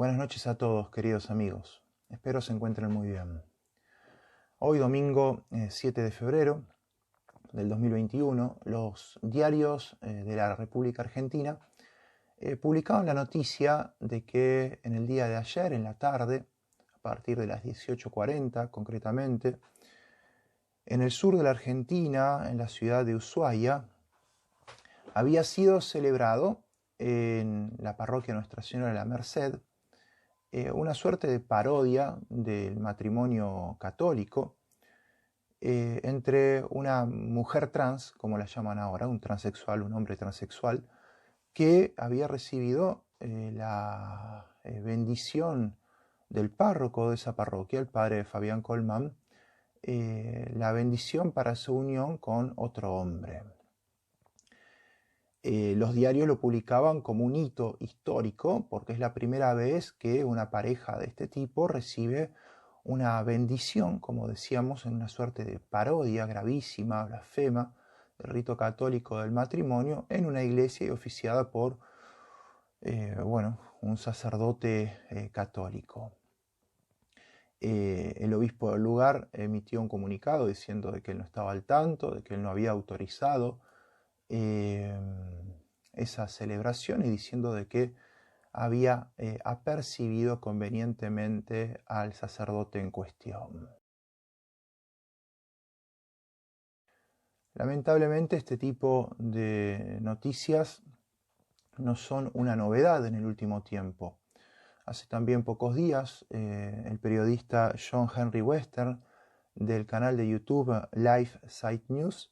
Buenas noches a todos, queridos amigos. Espero se encuentren muy bien. Hoy, domingo 7 de febrero del 2021, los diarios de la República Argentina publicaban la noticia de que en el día de ayer, en la tarde, a partir de las 18:40 concretamente, en el sur de la Argentina, en la ciudad de Ushuaia, había sido celebrado en la parroquia Nuestra Señora de la Merced una suerte de parodia del matrimonio católico entre una mujer trans, como la llaman ahora, un transexual, un hombre transexual, que había recibido la bendición del párroco de esa parroquia, el padre Fabián Colmán, la bendición para su unión con otro hombre. Los diarios lo publicaban como un hito histórico porque es la primera vez que una pareja de este tipo recibe una bendición, como decíamos, en una suerte de parodia gravísima, blasfema, del rito católico del matrimonio en una iglesia y oficiada por un sacerdote católico. El obispo del lugar emitió un comunicado diciendo de que él no estaba al tanto, de que él no había autorizado esa celebración y diciendo de que había apercibido convenientemente al sacerdote en cuestión. Lamentablemente este tipo de noticias no son una novedad en el último tiempo. Hace también pocos días el periodista John Henry Wester del canal de YouTube Life Site News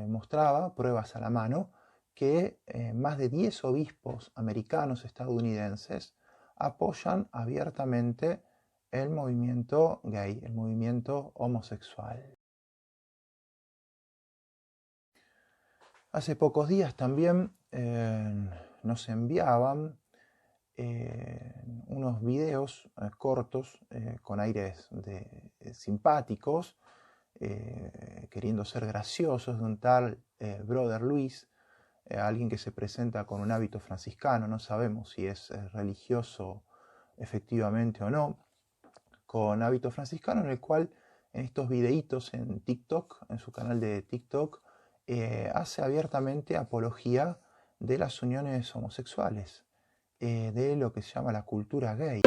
mostraba pruebas a la mano que más de 10 obispos americanos estadounidenses apoyan abiertamente el movimiento gay, el movimiento homosexual. Hace pocos días también nos enviaban unos videos cortos con aires simpáticos, queriendo ser graciosos, de un tal Brother Luis, alguien que se presenta con un hábito franciscano, no sabemos si es religioso efectivamente o no, con hábito franciscano, en el cual en estos videitos en TikTok, en su canal de TikTok, hace abiertamente apología de las uniones homosexuales, de lo que se llama la cultura gay.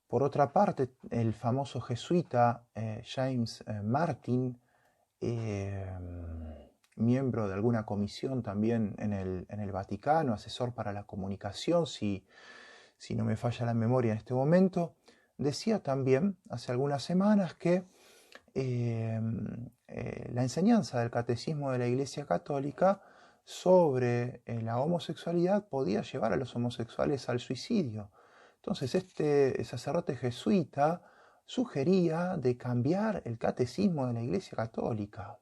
Por otra parte, el famoso jesuita James Martin, miembro de alguna comisión también en el Vaticano, asesor para la comunicación, si no me falla la memoria en este momento, decía también hace algunas semanas que la enseñanza del catecismo de la Iglesia Católica sobre la homosexualidad podía llevar a los homosexuales al suicidio. Entonces este sacerdote jesuita sugería de cambiar el catecismo de la Iglesia Católica.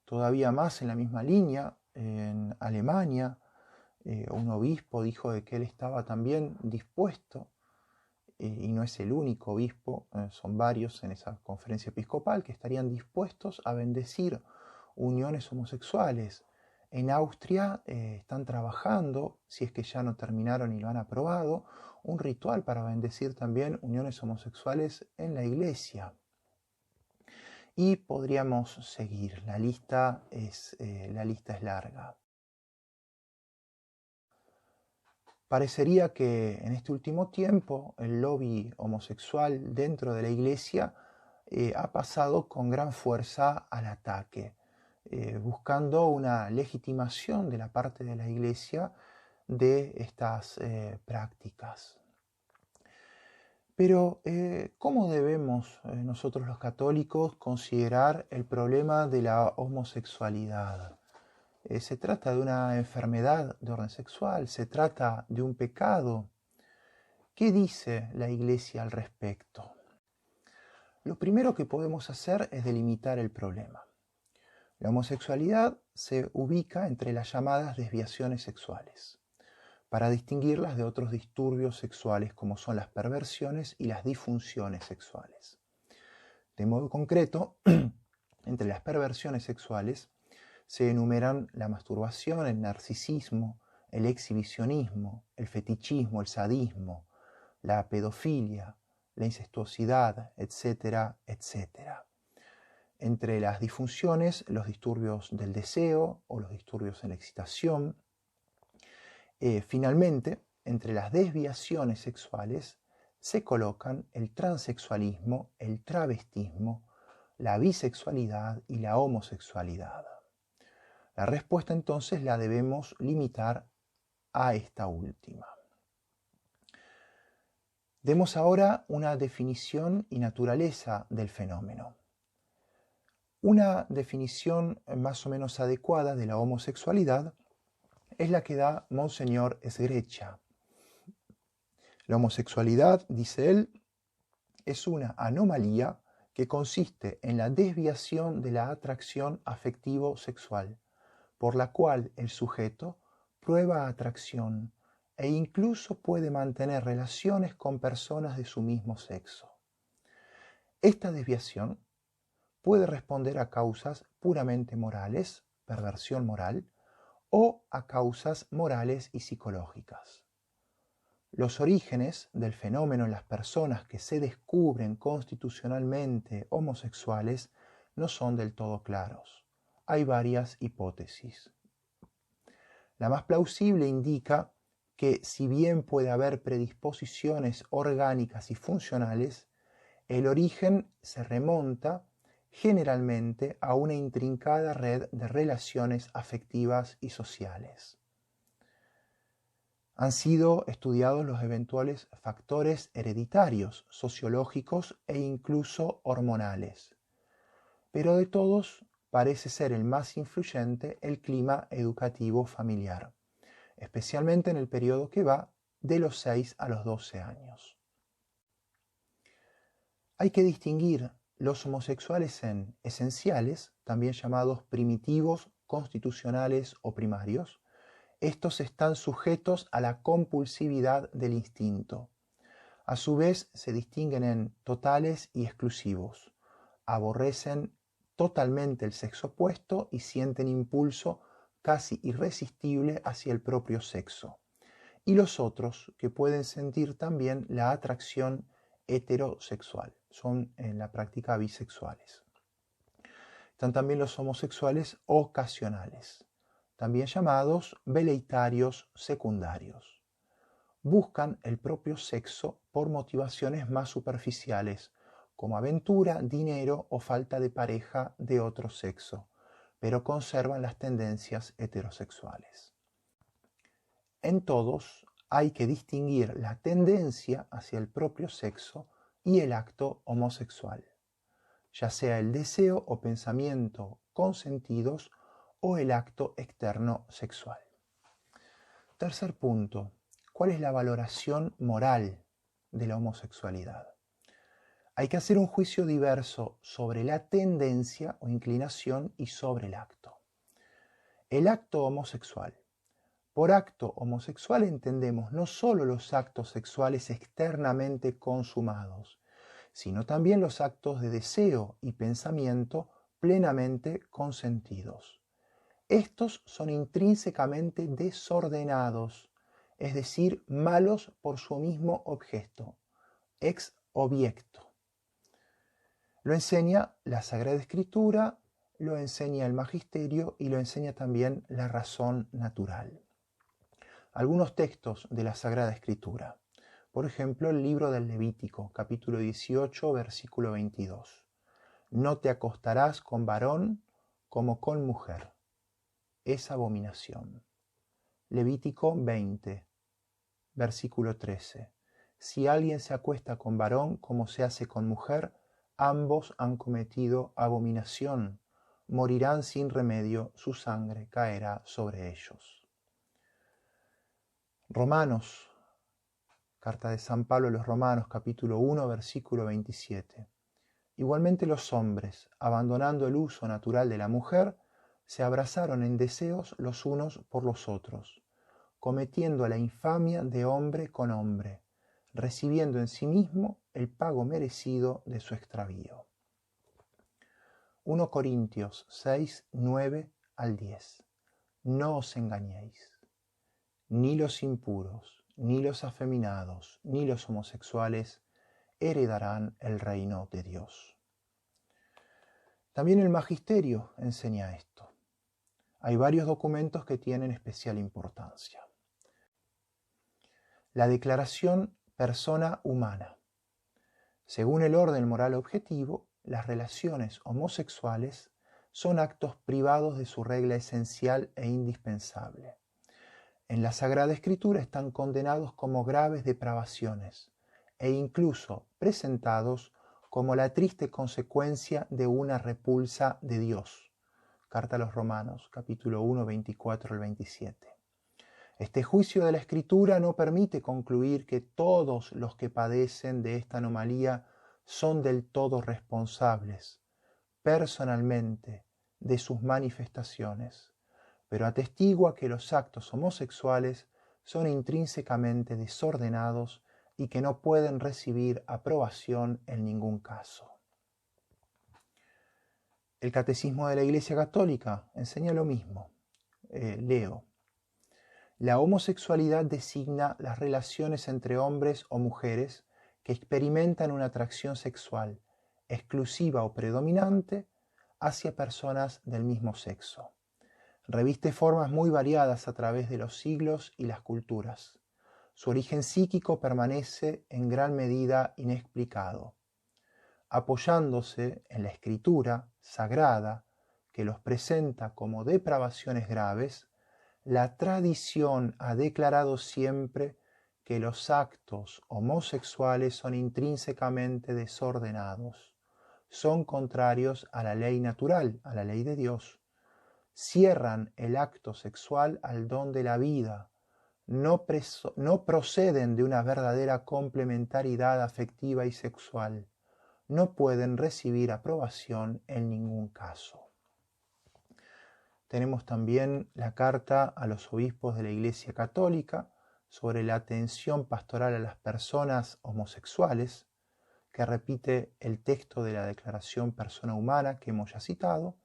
Todavía más en la misma línea, en Alemania, un obispo dijo de que él estaba también dispuesto, y no es el único obispo, son varios en esa conferencia episcopal, que estarían dispuestos a bendecir uniones homosexuales. En Austria están trabajando, si es que ya no terminaron y lo han aprobado, un ritual para bendecir también uniones homosexuales en la iglesia. Y podríamos seguir, la lista es larga. Parecería que en este último tiempo el lobby homosexual dentro de la iglesia ha pasado con gran fuerza al ataque, buscando una legitimación de la parte de la iglesia de estas prácticas. Pero, ¿cómo debemos nosotros los católicos considerar el problema de la homosexualidad? ¿Se trata de una enfermedad de orden sexual? ¿Se trata de un pecado? ¿Qué dice la Iglesia al respecto? Lo primero que podemos hacer es delimitar el problema. La homosexualidad se ubica entre las llamadas desviaciones sexuales. para distinguirlas de otros disturbios sexuales como son las perversiones y las disfunciones sexuales. De modo concreto, entre las perversiones sexuales se enumeran la masturbación, el narcisismo, el exhibicionismo, el fetichismo, el sadismo, la pedofilia, la incestuosidad, etcétera, etcétera. Entre las disfunciones, los disturbios del deseo o los disturbios en la excitación. Finalmente, entre las desviaciones sexuales se colocan el transexualismo, el travestismo, la bisexualidad y la homosexualidad. La respuesta entonces la debemos limitar a esta última. Demos ahora una definición y naturaleza del fenómeno. Una definición más o menos adecuada de la homosexualidad es la que da Monseñor Sgreccia. La homosexualidad, dice él, es una anomalía que consiste en la desviación de la atracción afectivo-sexual, por la cual el sujeto prueba atracción e incluso puede mantener relaciones con personas de su mismo sexo. Esta desviación puede responder a causas puramente morales, perversión moral, o a causas morales y psicológicas. Los orígenes del fenómeno en las personas que se descubren constitucionalmente homosexuales no son del todo claros. Hay varias hipótesis. La más plausible indica que, si bien puede haber predisposiciones orgánicas y funcionales, el origen se remonta generalmente a una intrincada red de relaciones afectivas y sociales. Han sido estudiados los eventuales factores hereditarios, sociológicos e incluso hormonales, pero de todos parece ser el más influyente el clima educativo familiar, especialmente en el periodo que va de los 6 a los 12 años. Hay que distinguir los homosexuales en esenciales, también llamados primitivos, constitucionales o primarios. Estos están sujetos a la compulsividad del instinto. A su vez, se distinguen en totales y exclusivos. Aborrecen totalmente el sexo opuesto y sienten impulso casi irresistible hacia el propio sexo. Y los otros, que pueden sentir también la atracción heterosexual, son en la práctica bisexuales. Están también los homosexuales ocasionales, también llamados veleitarios secundarios. Buscan el propio sexo por motivaciones más superficiales, como aventura, dinero o falta de pareja de otro sexo, pero conservan las tendencias heterosexuales. En todos hay que distinguir la tendencia hacia el propio sexo y el acto homosexual, ya sea el deseo o pensamiento consentidos o el acto externo sexual. Tercer punto, ¿cuál es la valoración moral de la homosexualidad? Hay que hacer un juicio diverso sobre la tendencia o inclinación y sobre el acto. El acto homosexual. Por acto homosexual entendemos no solo los actos sexuales externamente consumados, sino también los actos de deseo y pensamiento plenamente consentidos. Estos son intrínsecamente desordenados, es decir, malos por su mismo objeto, ex obiecto. Lo enseña la Sagrada Escritura, lo enseña el Magisterio y lo enseña también la razón natural. Algunos textos de la Sagrada Escritura. Por ejemplo, el libro del Levítico, capítulo 18, versículo 22. No te acostarás con varón como con mujer. Es abominación. Levítico 20, versículo 13. Si alguien se acuesta con varón como se hace con mujer, ambos han cometido abominación. Morirán sin remedio, su sangre caerá sobre ellos. Romanos, carta de San Pablo a los Romanos, capítulo 1, versículo 27. Igualmente los hombres, abandonando el uso natural de la mujer, se abrazaron en deseos los unos por los otros, cometiendo la infamia de hombre con hombre, recibiendo en sí mismo el pago merecido de su extravío. 1 Corintios 6, 9 al 10. No os engañéis, ni los impuros, ni los afeminados, ni los homosexuales heredarán el reino de Dios. También el magisterio enseña esto. Hay varios documentos que tienen especial importancia. La declaración persona humana. Según el orden moral objetivo, las relaciones homosexuales son actos privados de su regla esencial e indispensable. En la Sagrada Escritura están condenados como graves depravaciones e incluso presentados como la triste consecuencia de una repulsa de Dios. Carta a los Romanos, capítulo 1, 24 al 27. Este juicio de la Escritura no permite concluir que todos los que padecen de esta anomalía son del todo responsables, personalmente, de sus manifestaciones, pero atestigua que los actos homosexuales son intrínsecamente desordenados y que no pueden recibir aprobación en ningún caso. El Catecismo de la Iglesia Católica enseña lo mismo. Leo. La homosexualidad designa las relaciones entre hombres o mujeres que experimentan una atracción sexual exclusiva o predominante hacia personas del mismo sexo. Reviste formas muy variadas a través de los siglos y las culturas. Su origen psíquico permanece en gran medida inexplicado. Apoyándose en la Escritura sagrada, que los presenta como depravaciones graves, la tradición ha declarado siempre que los actos homosexuales son intrínsecamente desordenados, son contrarios a la ley natural, a la ley de Dios, cierran el acto sexual al don de la vida, no proceden de una verdadera complementariedad afectiva y sexual, no pueden recibir aprobación en ningún caso. Tenemos también la carta a los obispos de la Iglesia Católica sobre la atención pastoral a las personas homosexuales, que repite el texto de la Declaración Persona Humana que hemos ya citado.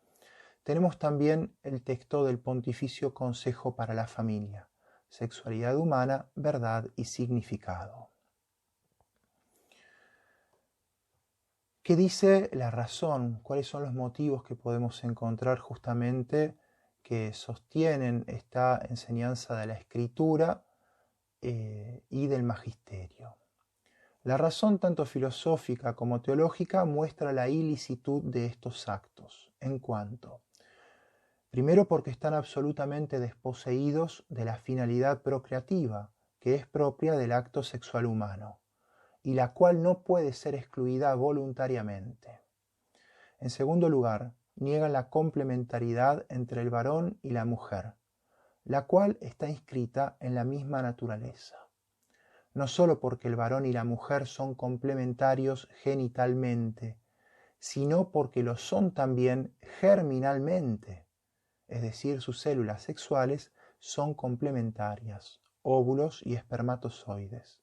Tenemos también el texto del Pontificio Consejo para la Familia, Sexualidad Humana, Verdad y Significado. ¿Qué dice la razón? ¿Cuáles son los motivos que podemos encontrar justamente que sostienen esta enseñanza de la Escritura y del Magisterio? La razón tanto filosófica como teológica muestra la ilicitud de estos actos, en cuanto, primero, porque están absolutamente desposeídos de la finalidad procreativa, que es propia del acto sexual humano, y la cual no puede ser excluida voluntariamente. En segundo lugar, niegan la complementariedad entre el varón y la mujer, la cual está inscrita en la misma naturaleza. No solo porque el varón y la mujer son complementarios genitalmente, sino porque lo son también germinalmente, es decir, sus células sexuales son complementarias, óvulos y espermatozoides,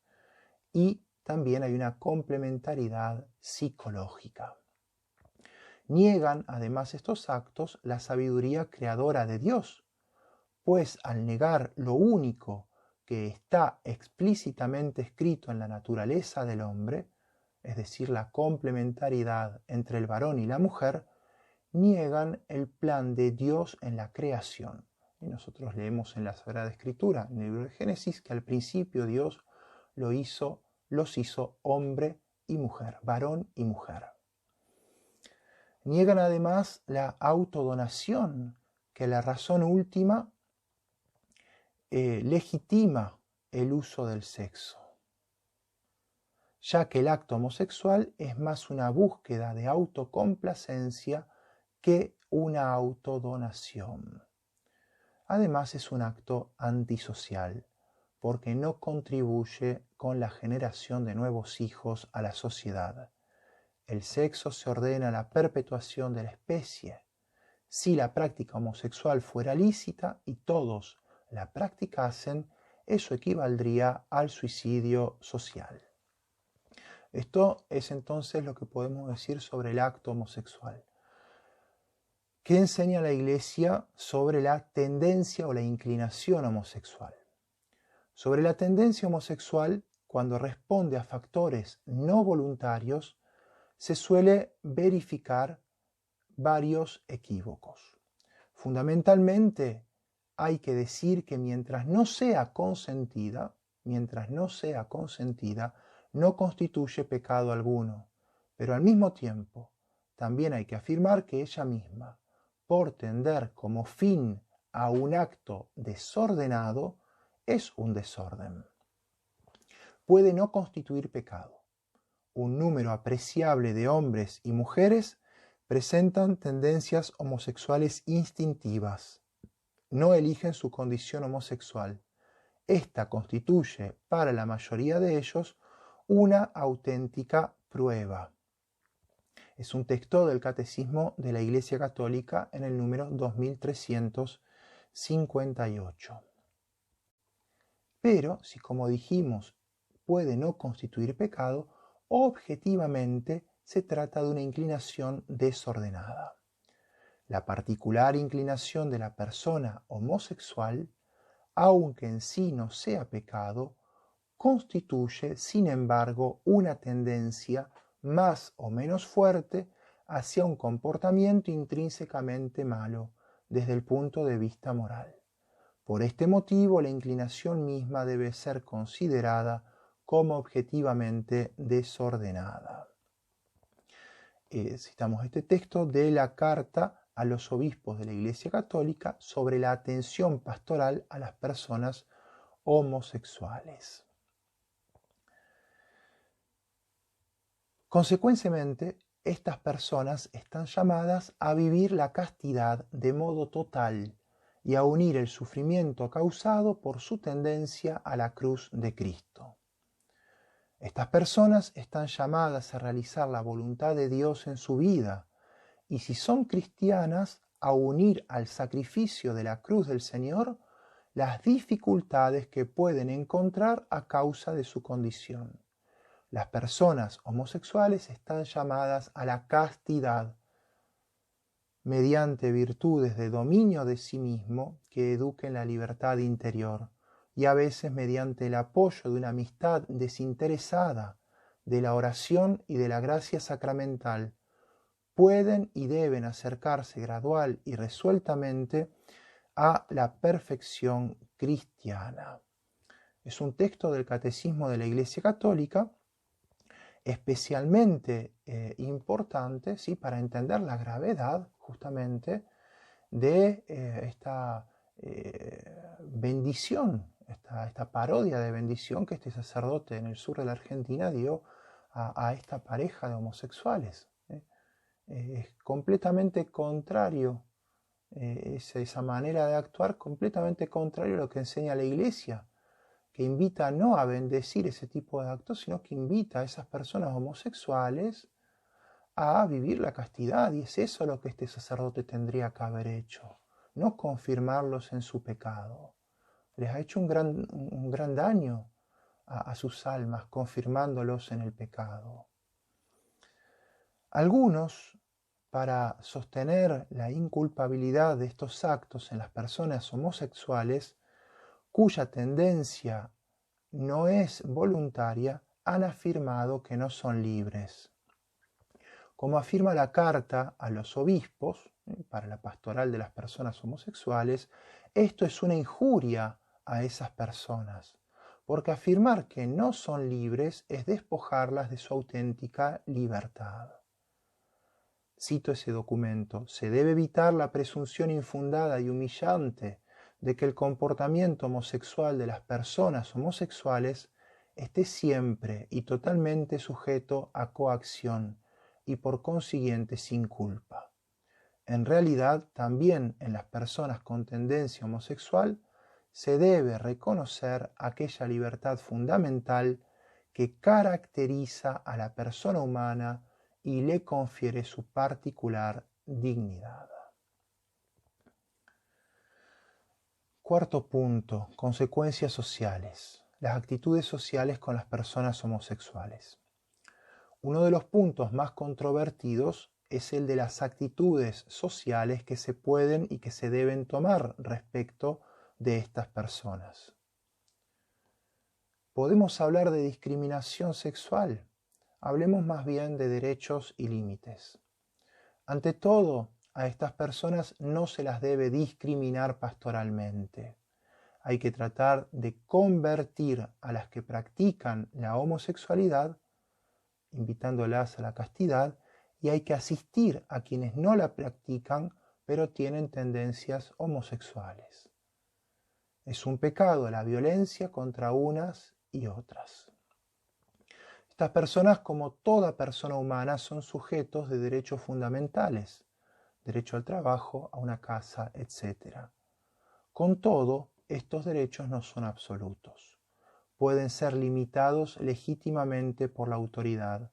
y también hay una complementariedad psicológica. Niegan además estos actos la sabiduría creadora de Dios, pues al negar lo único que está explícitamente escrito en la naturaleza del hombre, es decir, la complementariedad entre el varón y la mujer, niegan el plan de Dios en la creación. Y nosotros leemos en la Sagrada Escritura, en el libro de Génesis, que al principio Dios los hizo hombre y mujer, varón y mujer. Niegan además la autodonación, que la razón última legitima el uso del sexo, ya que el acto homosexual es más una búsqueda de autocomplacencia que una autodonación. Además es un acto antisocial, porque no contribuye con la generación de nuevos hijos a la sociedad. El sexo se ordena a la perpetuación de la especie. Si la práctica homosexual fuera lícita y todos la practicasen, eso equivaldría al suicidio social. Esto es entonces lo que podemos decir sobre el acto homosexual. ¿Qué enseña la Iglesia sobre la tendencia o la inclinación homosexual? Sobre la tendencia homosexual, cuando responde a factores no voluntarios, se suele verificar varios equívocos. Fundamentalmente, hay que decir que mientras no sea consentida, no constituye pecado alguno, pero al mismo tiempo también hay que afirmar que ella misma, por tender como fin a un acto desordenado, es un desorden. Puede no constituir pecado. Un número apreciable de hombres y mujeres presentan tendencias homosexuales instintivas. No eligen su condición homosexual. Esta constituye para la mayoría de ellos una auténtica prueba. Es un texto del Catecismo de la Iglesia Católica en el número 2358. Pero si, como dijimos, puede no constituir pecado, objetivamente se trata de una inclinación desordenada. La particular inclinación de la persona homosexual, aunque en sí no sea pecado, constituye, sin embargo, una tendencia más o menos fuerte hacia un comportamiento intrínsecamente malo desde el punto de vista moral. Por este motivo, la inclinación misma debe ser considerada como objetivamente desordenada. Citamos este texto de la carta a los obispos de la Iglesia Católica sobre la atención pastoral a las personas homosexuales. Consecuentemente, estas personas están llamadas a vivir la castidad de modo total y a unir el sufrimiento causado por su tendencia a la cruz de Cristo. Estas personas están llamadas a realizar la voluntad de Dios en su vida y, si son cristianas, a unir al sacrificio de la cruz del Señor las dificultades que pueden encontrar a causa de su condición. Las personas homosexuales están llamadas a la castidad mediante virtudes de dominio de sí mismo que eduquen la libertad interior y a veces mediante el apoyo de una amistad desinteresada, de la oración y de la gracia sacramental, pueden y deben acercarse gradual y resueltamente a la perfección cristiana. Es un texto del Catecismo de la Iglesia Católica especialmente importante, ¿sí?, para entender la gravedad justamente de esta bendición, esta parodia de bendición que este sacerdote en el sur de la Argentina dio a esta pareja de homosexuales. Es completamente contrario, esa manera de actuar completamente contrario a lo que enseña la Iglesia, que invita no a bendecir ese tipo de actos, sino que invita a esas personas homosexuales a vivir la castidad, y es eso lo que este sacerdote tendría que haber hecho, no confirmarlos en su pecado. Les ha hecho un gran daño a sus almas, confirmándolos en el pecado. Algunos, para sostener la inculpabilidad de estos actos en las personas homosexuales, cuya tendencia no es voluntaria, han afirmado que no son libres. Como afirma la carta a los obispos, para la pastoral de las personas homosexuales, esto es una injuria a esas personas, porque afirmar que no son libres es despojarlas de su auténtica libertad. Cito ese documento: se debe evitar la presunción infundada y humillante de que el comportamiento homosexual de las personas homosexuales esté siempre y totalmente sujeto a coacción y por consiguiente sin culpa. En realidad, también en las personas con tendencia homosexual se debe reconocer aquella libertad fundamental que caracteriza a la persona humana y le confiere su particular dignidad. Cuarto punto, consecuencias sociales. Las actitudes sociales con las personas homosexuales. Uno de los puntos más controvertidos es el de las actitudes sociales que se pueden y que se deben tomar respecto de estas personas. ¿Podemos hablar de discriminación sexual? Hablemos más bien de derechos y límites. Ante todo, a estas personas no se las debe discriminar pastoralmente. Hay que tratar de convertir a las que practican la homosexualidad, invitándolas a la castidad, y hay que asistir a quienes no la practican, pero tienen tendencias homosexuales. Es un pecado la violencia contra unas y otras. Estas personas, como toda persona humana, son sujetos de derechos fundamentales, derecho al trabajo, a una casa, etc. Con todo, estos derechos no son absolutos. Pueden ser limitados legítimamente por la autoridad,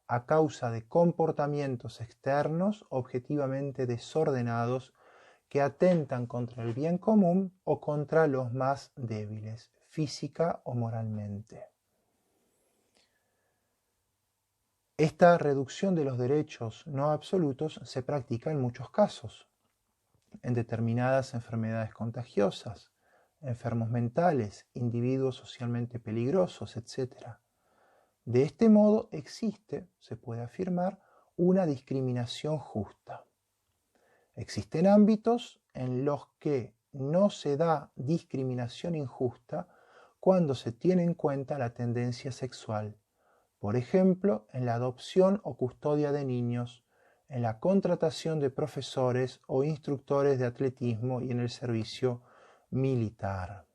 a causa de comportamientos externos objetivamente desordenados que atentan contra el bien común o contra los más débiles, física o moralmente. Esta reducción de los derechos no absolutos se practica en muchos casos, en determinadas enfermedades contagiosas, enfermos mentales, individuos socialmente peligrosos, etc. De este modo existe, se puede afirmar, una discriminación justa. Existen ámbitos en los que no se da discriminación injusta cuando se tiene en cuenta la tendencia sexual, por ejemplo, en la adopción o custodia de niños, en la contratación de profesores o instructores de atletismo y en el servicio militar.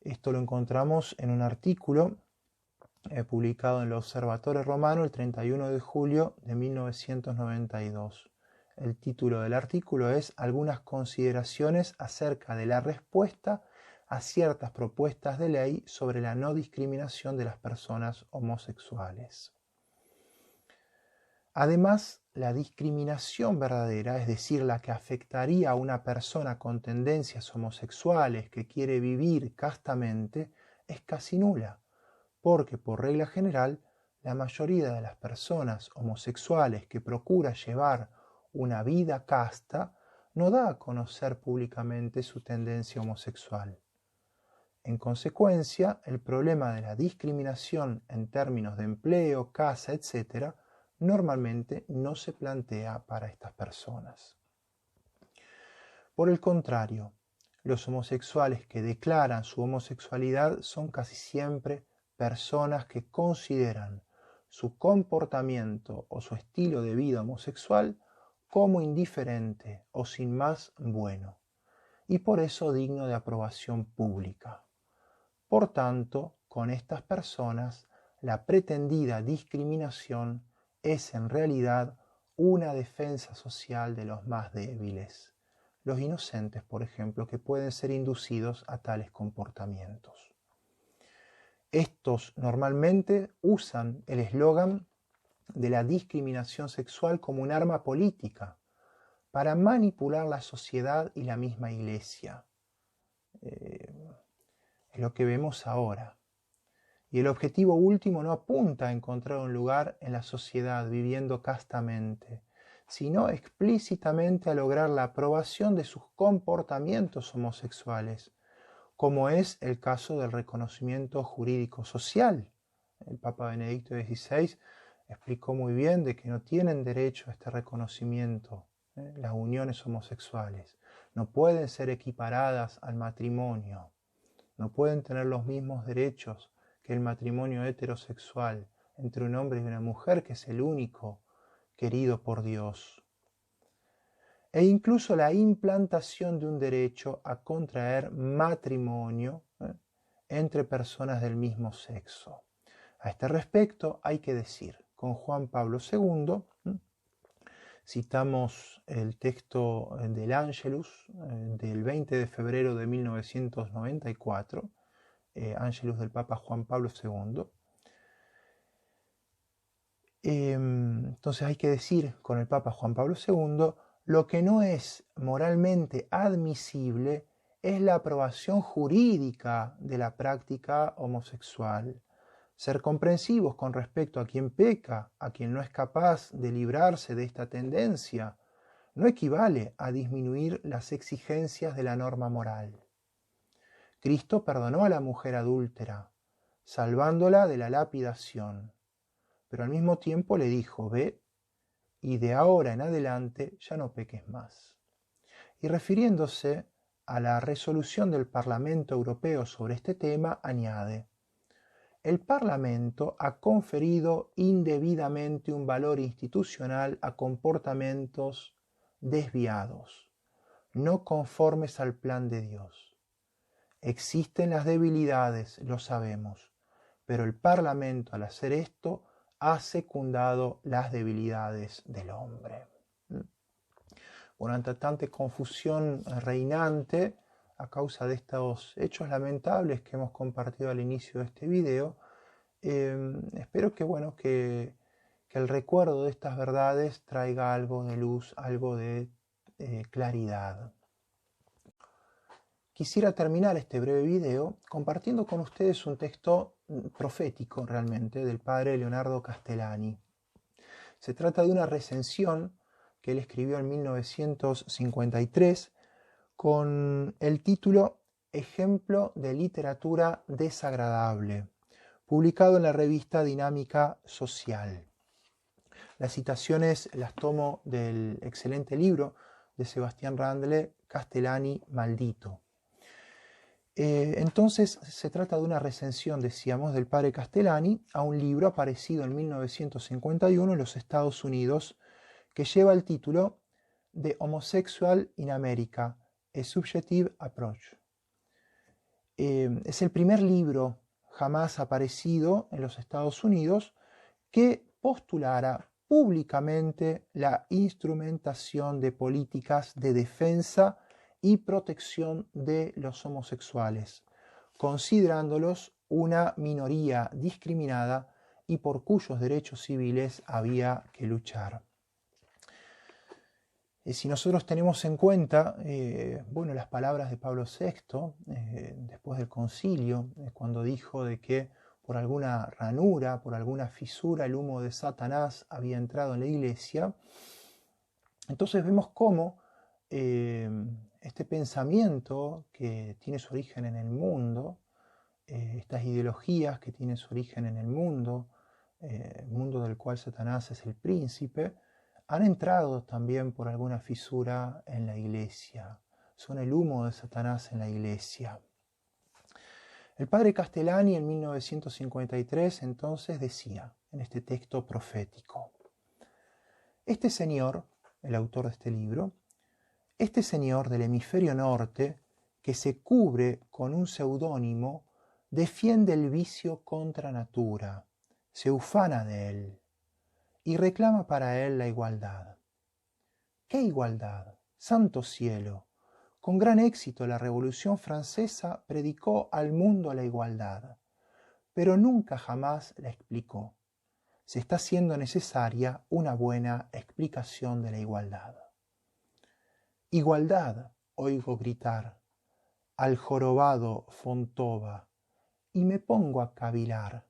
Esto lo encontramos en un artículo publicado en el Observatorio Romano el 31 de julio de 1992. El título del artículo es Algunas consideraciones acerca de la respuesta a ciertas propuestas de ley sobre la no discriminación de las personas homosexuales. Además, la discriminación verdadera, es decir, la que afectaría a una persona con tendencias homosexuales que quiere vivir castamente, es casi nula, porque por regla general, la mayoría de las personas homosexuales que procura llevar una vida casta no da a conocer públicamente su tendencia homosexual. En consecuencia, el problema de la discriminación en términos de empleo, casa, etc., normalmente no se plantea para estas personas. Por el contrario, los homosexuales que declaran su homosexualidad son casi siempre personas que consideran su comportamiento o su estilo de vida homosexual como indiferente o sin más bueno, y por eso digno de aprobación pública. Por tanto, con estas personas, la pretendida discriminación es en realidad una defensa social de los más débiles, los inocentes, por ejemplo, que pueden ser inducidos a tales comportamientos. Estos normalmente usan el eslogan de la discriminación sexual como un arma política para manipular la sociedad y la misma Iglesia. Es lo que vemos ahora. Y el objetivo último no apunta a encontrar un lugar en la sociedad viviendo castamente, sino explícitamente a lograr la aprobación de sus comportamientos homosexuales, como es el caso del reconocimiento jurídico social. El Papa Benedicto XVI explicó muy bien de que no tienen derecho a este reconocimiento, las uniones homosexuales. No pueden ser equiparadas al matrimonio. No pueden tener los mismos derechos que el matrimonio heterosexual entre un hombre y una mujer, que es el único querido por Dios. E incluso la implantación de un derecho a contraer matrimonio entre personas del mismo sexo. A este respecto hay que decir, con Juan Pablo II, citamos el texto del Angelus del 20 de febrero de 1994, Angelus del Papa Juan Pablo II. Entonces hay que decir con el Papa Juan Pablo II, Lo que no es moralmente admisible es la aprobación jurídica de la práctica homosexual. Ser comprensivos con respecto a quien peca, a quien no es capaz de librarse de esta tendencia, no equivale a disminuir las exigencias de la norma moral. Cristo perdonó a la mujer adúltera, salvándola de la lapidación, pero al mismo tiempo le dijo: ve, y de ahora en adelante ya no peques más. Y refiriéndose a la resolución del Parlamento Europeo sobre este tema, añade: el Parlamento ha conferido indebidamente un valor institucional a comportamientos desviados, no conformes al plan de Dios. Existen las debilidades, lo sabemos, pero el Parlamento, al hacer esto, ha secundado las debilidades del hombre. Bueno, ante tanta confusión reinante a causa de estos hechos lamentables que hemos compartido al inicio de este video, espero que el recuerdo de estas verdades traiga algo de luz, algo de claridad. Quisiera terminar este breve video compartiendo con ustedes un texto profético realmente del padre Leonardo Castellani. Se trata de una recensión que él escribió en 1953 con el título Ejemplo de literatura desagradable, publicado en la revista Dinámica Social. Las citaciones las tomo del excelente libro de Sebastián Randle, Castellani Maldito. Entonces se trata de una recensión, decíamos, del padre Castellani a un libro aparecido en 1951 en los Estados Unidos que lleva el título The Homosexual in America, a Subjective Approach. Es el primer libro jamás aparecido en los Estados Unidos que postulara públicamente la instrumentación de políticas de defensa y protección de los homosexuales, considerándolos una minoría discriminada y por cuyos derechos civiles había que luchar. Si nosotros tenemos en cuenta las palabras de Pablo VI después del concilio, cuando dijo de que por alguna ranura, por alguna fisura, el humo de Satanás había entrado en la iglesia, entonces vemos cómo este pensamiento que tiene su origen en el mundo, estas ideologías que tienen su origen en el mundo del cual Satanás es el príncipe, han entrado también por alguna fisura en la iglesia. Son el humo de Satanás en la iglesia. El padre Castellani en 1953 entonces decía en este texto profético: este señor, el autor de este libro, este señor del hemisferio norte, que se cubre con un seudónimo, defiende el vicio contra natura, se ufana de él y reclama para él la igualdad. ¿Qué igualdad? ¡Santo cielo! Con gran éxito la Revolución Francesa predicó al mundo la igualdad, pero nunca jamás la explicó. Se está haciendo necesaria una buena explicación de la igualdad. Igualdad, oigo gritar al jorobado Fontova, y me pongo a cavilar.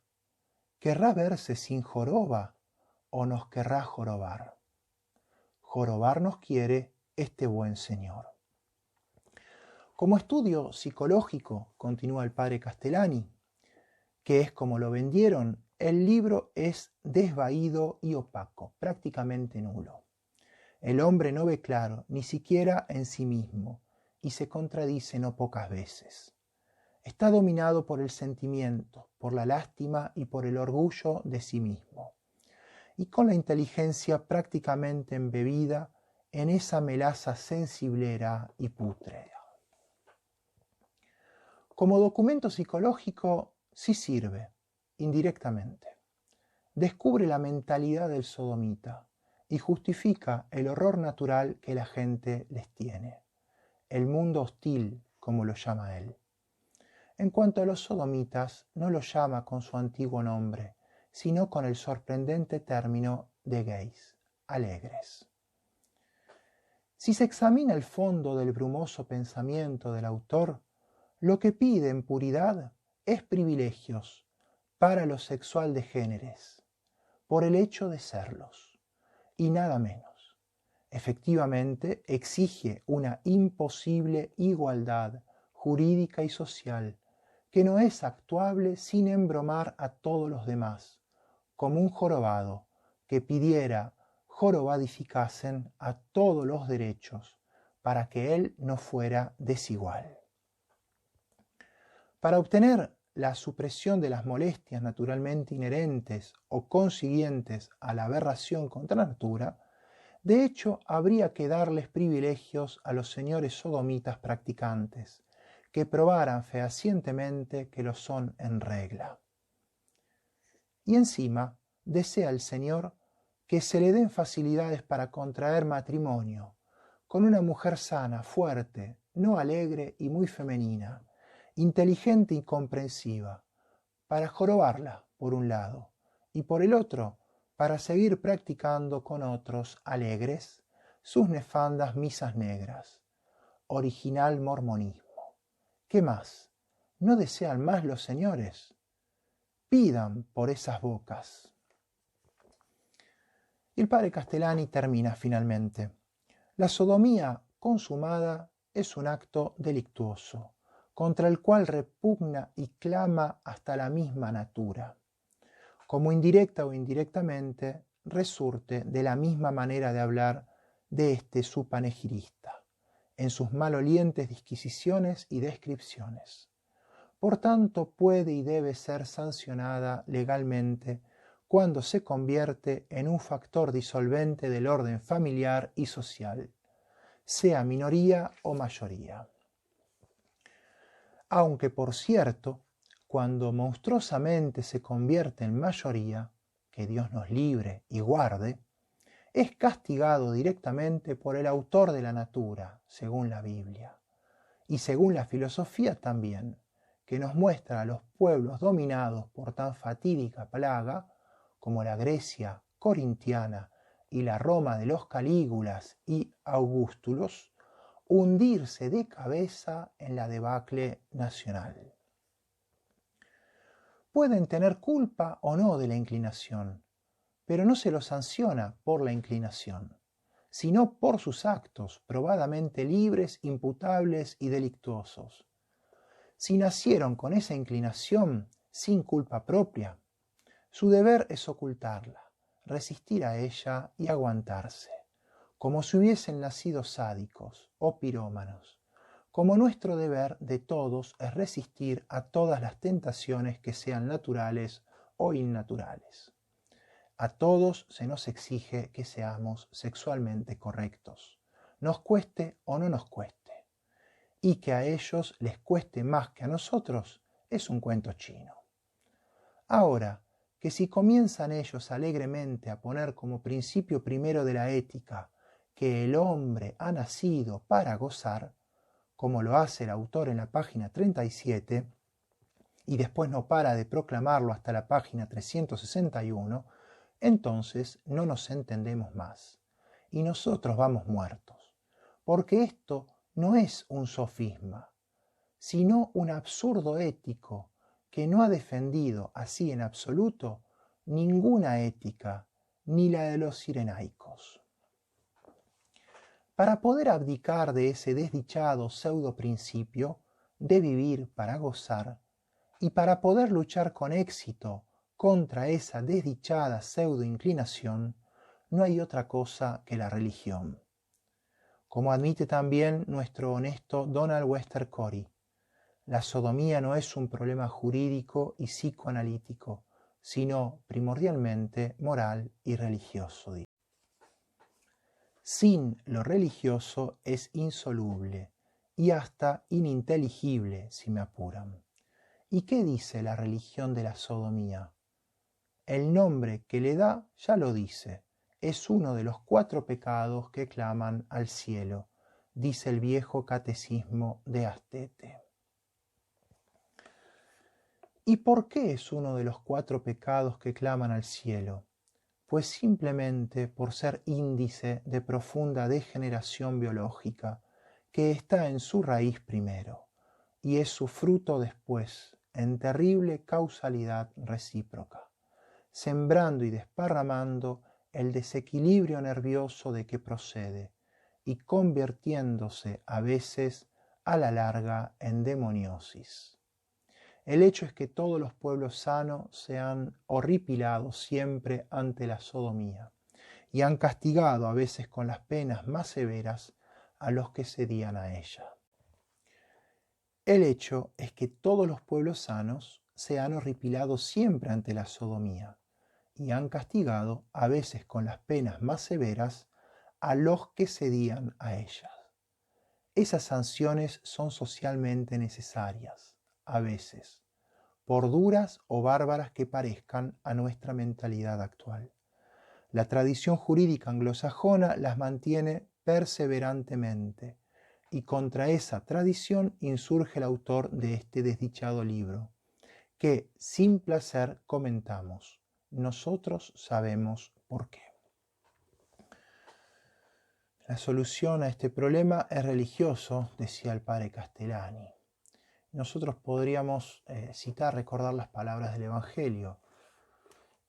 ¿Querrá verse sin joroba o nos querrá jorobar? Jorobar nos quiere este buen señor. Como estudio psicológico, continúa el padre Castellani, que es como lo vendieron, el libro es desvaído y opaco, prácticamente nulo. El hombre no ve claro, ni siquiera en sí mismo, y se contradice no pocas veces. Está dominado por el sentimiento, por la lástima y por el orgullo de sí mismo, y con la inteligencia prácticamente embebida en esa melaza sensiblera y pútreda. Como documento psicológico sí sirve, indirectamente. Descubre la mentalidad del sodomita y justifica el horror natural que la gente les tiene, el mundo hostil, como lo llama él. En cuanto a los sodomitas, no los llama con su antiguo nombre, sino con el sorprendente término de gays, alegres. Si se examina el fondo del brumoso pensamiento del autor, lo que pide en puridad es privilegios para lo sexual de géneros, por el hecho de serlos, y nada menos. Efectivamente, exige una imposible igualdad jurídica y social que no es actuable sin embromar a todos los demás, como un jorobado que pidiera jorobadificasen a todos los derechos para que él no fuera desigual. Para obtener la supresión de las molestias naturalmente inherentes o consiguientes a la aberración contra la natura, de hecho habría que darles privilegios a los señores sodomitas practicantes, que probaran fehacientemente que lo son en regla. Y encima desea el Señor que se le den facilidades para contraer matrimonio con una mujer sana, fuerte, no alegre y muy femenina, inteligente y comprensiva, para jorobarla por un lado, y por el otro, para seguir practicando con otros alegres sus nefandas misas negras. Original mormonismo. ¿Qué más? ¿No desean más los señores? Pidan por esas bocas. Y el padre Castellani termina finalmente. La sodomía consumada es un acto delictuoso, contra el cual repugna y clama hasta la misma natura. Como indirecta o indirectamente, resurte de la misma manera de hablar de este su panegirista, en sus malolientes disquisiciones y descripciones. Por tanto, puede y debe ser sancionada legalmente cuando se convierte en un factor disolvente del orden familiar y social, sea minoría o mayoría. Aunque, por cierto, cuando monstruosamente se convierte en mayoría, que Dios nos libre y guarde, es castigado directamente por el autor de la natura, según la Biblia, y según la filosofía también, que nos muestra a los pueblos dominados por tan fatídica plaga, como la Grecia corintiana y la Roma de los Calígulas y Augustulos, hundirse de cabeza en la debacle nacional. Pueden tener culpa o no de la inclinación, pero no se los sanciona por la inclinación, sino por sus actos probadamente libres, imputables y delictuosos. Si nacieron con esa inclinación sin culpa propia, su deber es ocultarla, resistir a ella y aguantarse, como si hubiesen nacido sádicos o pirómanos, como nuestro deber de todos es resistir a todas las tentaciones que sean naturales o innaturales. A todos se nos exige que seamos sexualmente correctos, nos cueste o no nos cueste. Y que a ellos les cueste más que a nosotros es un cuento chino. Ahora, que si comienzan ellos alegremente a poner como principio primero de la ética que el hombre ha nacido para gozar, como lo hace el autor en la página 37, y después no para de proclamarlo hasta la página 361, entonces no nos entendemos más, y nosotros vamos muertos, porque esto no es un sofisma, sino un absurdo ético que no ha defendido así en absoluto ninguna ética, ni la de los cirenaicos. Para poder abdicar de ese desdichado pseudo principio de vivir para gozar, y para poder luchar con éxito contra esa desdichada pseudo inclinación, no hay otra cosa que la religión. Como admite también nuestro honesto Donald Wester Corey, la sodomía no es un problema jurídico y psicoanalítico, sino primordialmente moral y religioso. Sin lo religioso es insoluble y hasta ininteligible, si me apuran. ¿Y qué dice la religión de la sodomía? El nombre que le da ya lo dice. Es uno de los 4 pecados que claman al cielo, dice el viejo catecismo de Astete. ¿Y por qué es uno de los 4 pecados que claman al cielo? pues simplemente por ser índice de profunda degeneración biológica que está en su raíz primero y es su fruto después en terrible causalidad recíproca, sembrando y desparramando el desequilibrio nervioso de que procede y convirtiéndose a veces a la larga en demoniosis. El hecho es que todos los pueblos sanos se han horripilado siempre ante la sodomía y han castigado a veces con las penas más severas a los que cedían a ella. El hecho es que todos los pueblos sanos se han horripilado siempre ante la sodomía y han castigado a veces con las penas más severas a los que cedían a ellas. Esas sanciones son socialmente necesarias, a veces, por duras o bárbaras que parezcan a nuestra mentalidad actual. La tradición jurídica anglosajona las mantiene perseverantemente, y contra esa tradición insurge el autor de este desdichado libro, que sin placer comentamos. Nosotros sabemos por qué. La solución a este problema es religioso, decía el padre Castellani. Nosotros podríamos recordar las palabras del Evangelio.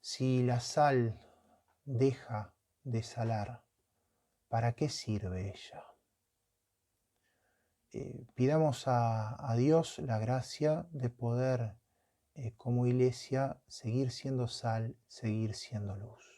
Si la sal deja de salar, ¿para qué sirve ella? Pidamos a Dios la gracia de poder, como iglesia, seguir siendo sal, seguir siendo luz.